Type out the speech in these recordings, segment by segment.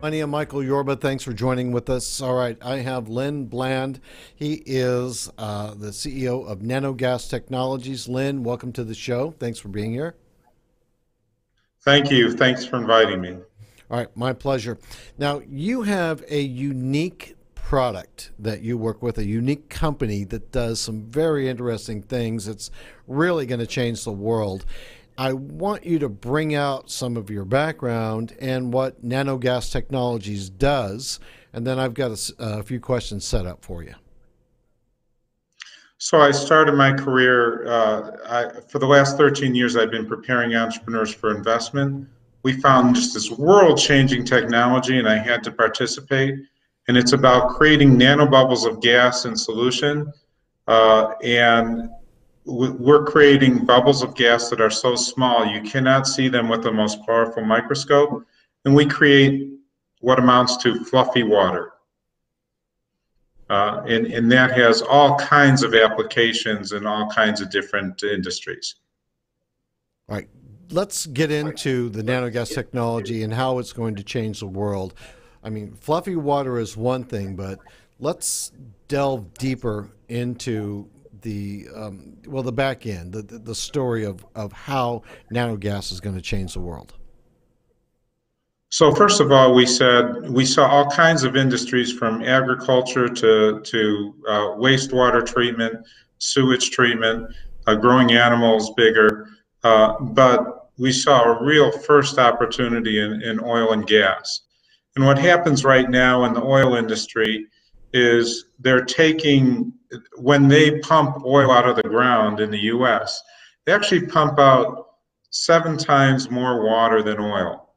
Ania Michael Yorba, thanks for joining with us. All right, I have Lynn Bland. He is the CEO of Nanogas Technologies. Lynn, welcome to the show. Thanks for being here. Thank you. Thanks for inviting me. All right, my pleasure. Now, you have a unique product that you work with, a unique company that does some very interesting things. It's really going to change the world. I want you to bring out some of your background and what Nanogas Technologies does, and then I've got a few questions set up for you. So I started my career, for the last 13 years, I've been preparing entrepreneurs for investment. We found just this world-changing technology, and I had to participate. And it's about creating nanobubbles of gas in solution. And we're creating bubbles of gas that are so small you cannot see them with the most powerful microscope. And we create what amounts to fluffy water. And that has all kinds of applications in all kinds of different industries. All right, let's get into the nanogas technology and how it's going to change the world. I mean, fluffy water is one thing, but let's delve deeper into the back end, the story of how nanogas is going to change the world. So first of all, we said we saw all kinds of industries from agriculture to wastewater treatment, sewage treatment, growing animals bigger, but we saw a real first opportunity in oil and gas. And what happens right now in the oil industry is they're taking, when they pump oil out of the ground in the US, they actually pump out 7 times more water than oil.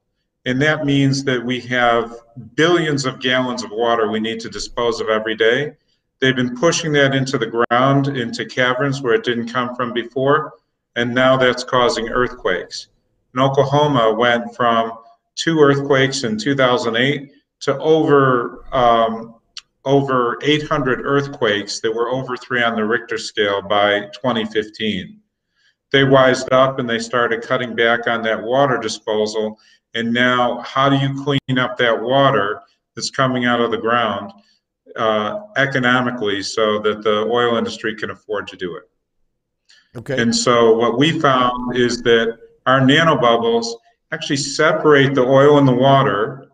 And that means that we have billions of gallons of water we need to dispose of every day. They've been pushing that into the ground, into caverns where it didn't come from before, and now that's causing earthquakes. And Oklahoma went from 2 earthquakes in 2008 to over 800 earthquakes that were over 3 on the Richter scale by 2015. They wised up and they started cutting back on that water disposal. And now, how do you clean up that water that's coming out of the ground economically so that the oil industry can afford to do it? Okay. And so what we found is that our nanobubbles actually separate the oil and the water,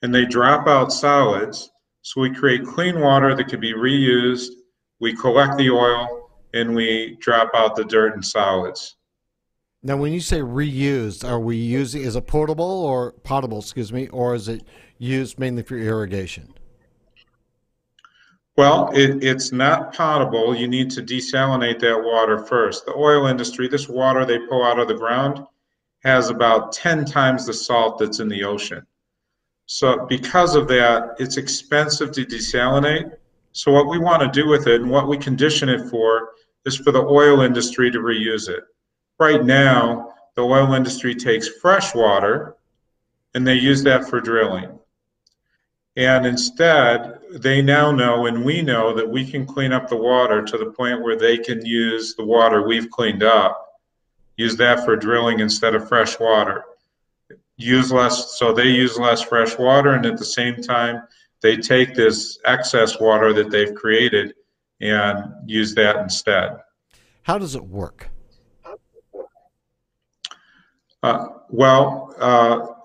and they drop out solids. So we create clean water that can be reused. We collect the oil, and we drop out the dirt and solids. Now, when you say reused, are we using, is it potable, excuse me, or is it used mainly for irrigation? Well, it's not potable. You need to desalinate that water first. The oil industry, this water they pull out of the ground, has about 10 times the salt that's in the ocean. So because of that, it's expensive to desalinate. So what we want to do with it and what we condition it for is for the oil industry to reuse it. Right now, the oil industry takes fresh water and they use that for drilling. And instead, they now know, and we know, that we can clean up the water to the point where they can use the water we've cleaned up, use that for drilling instead of fresh water. Use less, so they use less fresh water, and at the same time, they take this excess water that they've created and use that instead. How does it work?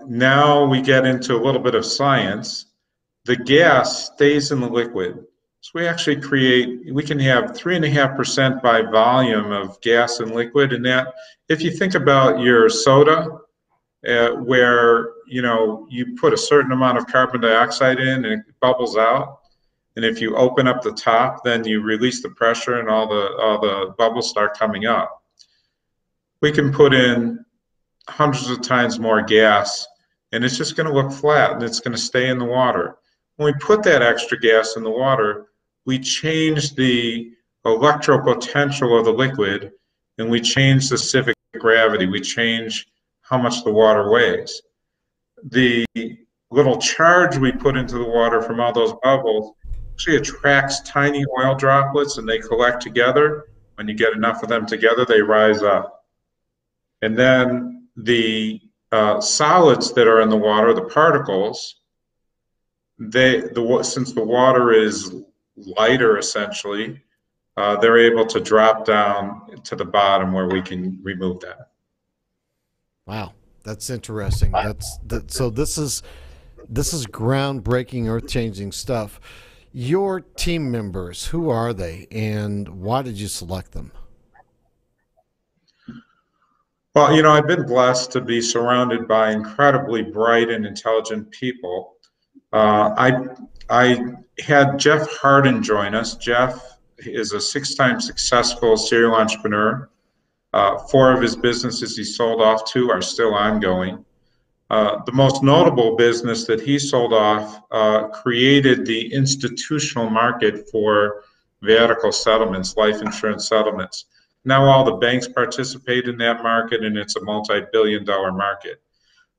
Now we get into a little bit of science. The gas stays in the liquid. So we actually we can have 3.5% by volume of gas and liquid. And that, if you think about your soda, where you put a certain amount of carbon dioxide in and it bubbles out, and if you open up the top, then you release the pressure and all the bubbles start coming up. We can put in hundreds of times more gas, and it's just going to look flat and it's going to stay in the water. When we put that extra gas in the water, we change the electropotential of the liquid, and we change the specific gravity. We change how much the water weighs. The little charge we put into the water from all those bubbles actually attracts tiny oil droplets, and they collect together. When you get enough of them together, they rise up. And then the solids that are in the water, the particles, since the water is lighter essentially, they're able to drop down to the bottom where we can remove that. Wow, that's interesting. So this is groundbreaking, earth-changing stuff. Your team members, who are they, and why did you select them? Well, I've been blessed to be surrounded by incredibly bright and intelligent people. I had Jeff Hardin join us. Jeff is a 6-time successful serial entrepreneur. 4 of his businesses he sold off to are still ongoing. The most notable business that he sold off created the institutional market for viatical settlements, life insurance settlements. Now all the banks participate in that market, and it's a multi-billion-dollar market.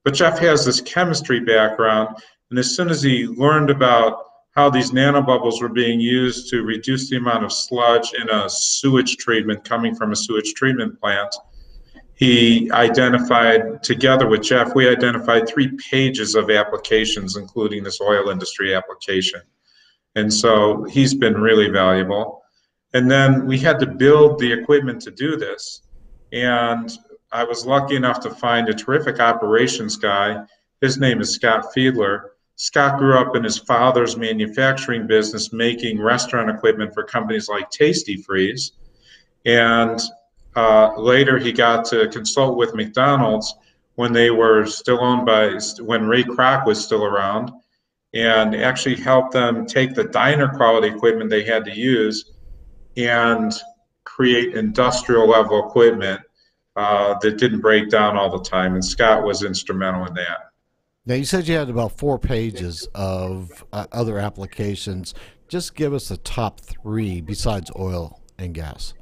But Jeff has this chemistry background, and as soon as he learned about how these nanobubbles were being used to reduce the amount of sludge in a sewage treatment coming from a sewage treatment plant, he identified, together with Jeff, we identified 3 pages of applications, including this oil industry application. And so he's been really valuable. And then we had to build the equipment to do this. And I was lucky enough to find a terrific operations guy. His name is Scott Fiedler. Scott grew up in his father's manufacturing business making restaurant equipment for companies like Tastee-Freez. And later he got to consult with McDonald's when they were still owned by, when Ray Kroc was still around, and actually helped them take the diner quality equipment they had to use and create industrial level equipment that didn't break down all the time. And Scott was instrumental in that. Now, you said you had about 4 pages of other applications. Just give us the top 3 besides oil and gas.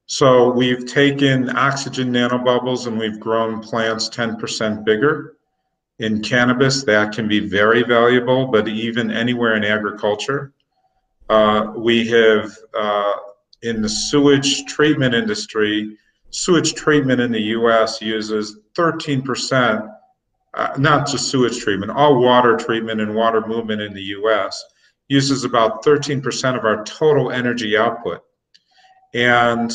So we've taken oxygen nanobubbles and we've grown plants 10% bigger. In cannabis, that can be very valuable, but even anywhere in agriculture. We have, in the sewage treatment industry, sewage treatment in the U.S. uses 13%, not just sewage treatment, all water treatment and water movement in the U.S. uses about 13% of our total energy output. And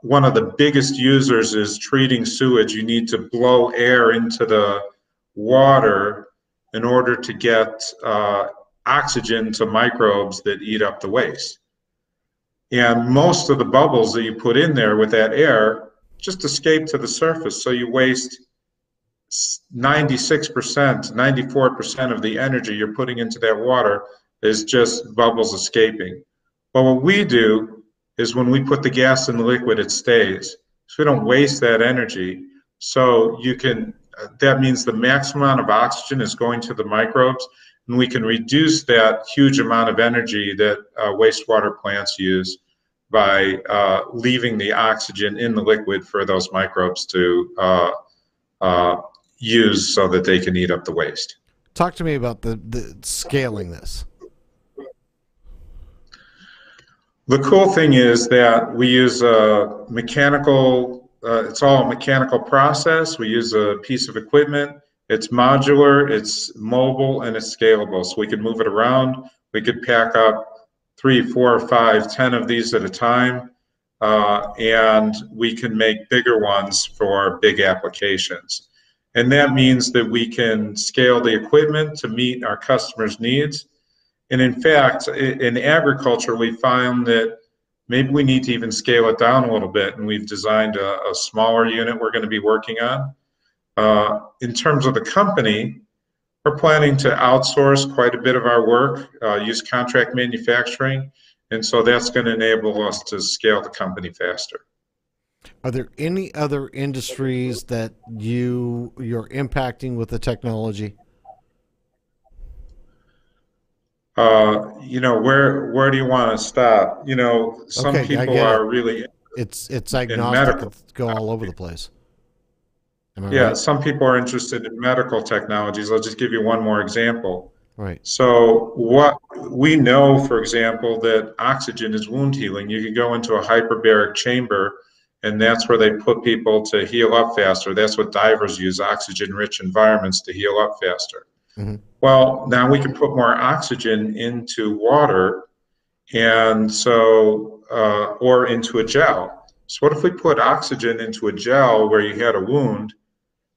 one of the biggest users is treating sewage. You need to blow air into the water in order to get oxygen to microbes that eat up the waste. And most of the bubbles that you put in there with that air just escape to the surface. So you waste 96%, 94% of the energy you're putting into that water is just bubbles escaping. But what we do is when we put the gas in the liquid, it stays. So we don't waste that energy. So you can, that means the maximum amount of oxygen is going to the microbes, and we can reduce that huge amount of energy that wastewater plants use by leaving the oxygen in the liquid for those microbes to use so that they can eat up the waste. Talk to me about the scaling this. The cool thing is that we use a mechanical, it's all a mechanical process. We use a piece of equipment. It's modular, it's mobile, and it's scalable. So we can move it around. We could pack up 3, 4, 5, 10 of these at a time. And we can make bigger ones for big applications. And that means that we can scale the equipment to meet our customers' needs. And in fact, in agriculture, we found that maybe we need to even scale it down a little bit. And we've designed a smaller unit we're going to be working on. In terms of the company, we're planning to outsource quite a bit of our work, use contract manufacturing. And so that's going to enable us to scale the company faster. Are there any other industries that you're impacting with the technology? Where do you want to stop? Some people are really it's agnostic. It's go all over the place. Yeah, right? Some people are interested in medical technologies. I'll just give you one more example. Right. So what we know, for example, that oxygen is wound healing. You can go into a hyperbaric chamber, and that's where they put people to heal up faster. That's what divers use, oxygen-rich environments to heal up faster. Well, now we can put more oxygen into water, and so, or into a gel. So what if we put oxygen into a gel where you had a wound?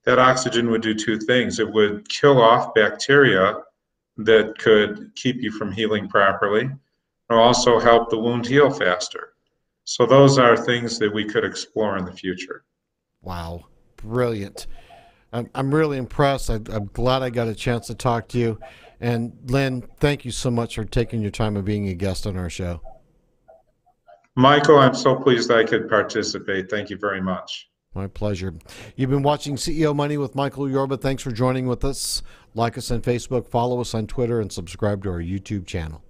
That oxygen would do two things. It would kill off bacteria that could keep you from healing properly, and also help the wound heal faster. So those are things that we could explore in the future. Wow, brilliant. I'm really impressed. I'm glad I got a chance to talk to you. And Lynn, thank you so much for taking your time and being a guest on our show. Michael, I'm so pleased I could participate. Thank you very much. My pleasure. You've been watching CEO Money with Michael Yorba. Thanks for joining with us. Like us on Facebook, follow us on Twitter, and subscribe to our YouTube channel.